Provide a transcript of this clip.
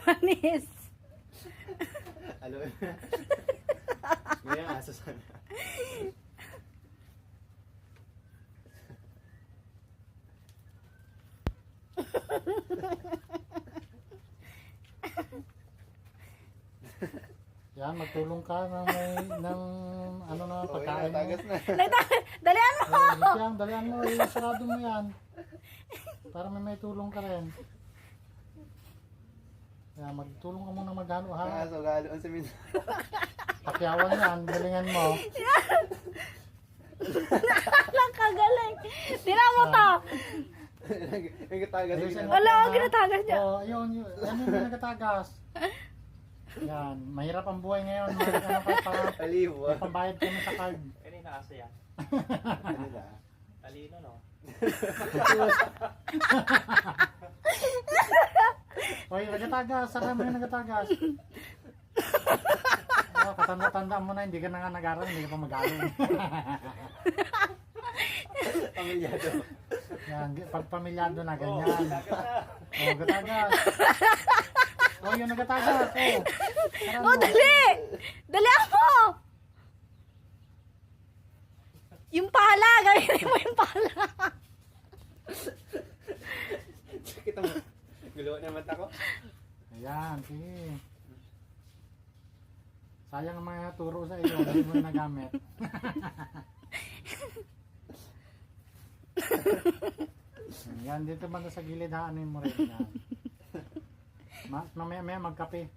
Panis. Alo. Ngayon aso sana. Yan, magtulong ka ng may, ng ano na pagkain mo. Tagas na. Dalian mo! Yan, dalian mo, sarado mo yan. Para may tulong ka rin. Yan, magtulong ka muna maghalo ha. Aso galo ang samin. Pakyawan yan, galingan mo. Lang kagaling. Tira mo to. Yung katagas. Wala ako ginatagas niya. Oo, yun. Ano yung nagatagas? Yan, mahirap ang buhay ngayon. Ano pa, Aliw. may pambayad kami sa card. Kanina kasi yan. Ano na? Talino, no? Oy, nagatagas. Saka mo yung nagatagas. Oh, katanda-tanda mo na, hindi ka na nga nag-aral, hindi ka pa mag-aral. Pamilyado. Yan, pag pamilyado na, ganyan. Oh, gatagas. Oh, yung nagatagas. Oh, tara mo. Oh, dali! Dalian mo! Yung pala, gawin mo yung pala. Kita mo. Gulo na mata ko. Ayan, sige. Sayang ang mga turo sa iyo, hindi mo nagamit. Yan, dito banda sa gilid, haanin mo rin. Yan. Mamaya magkape.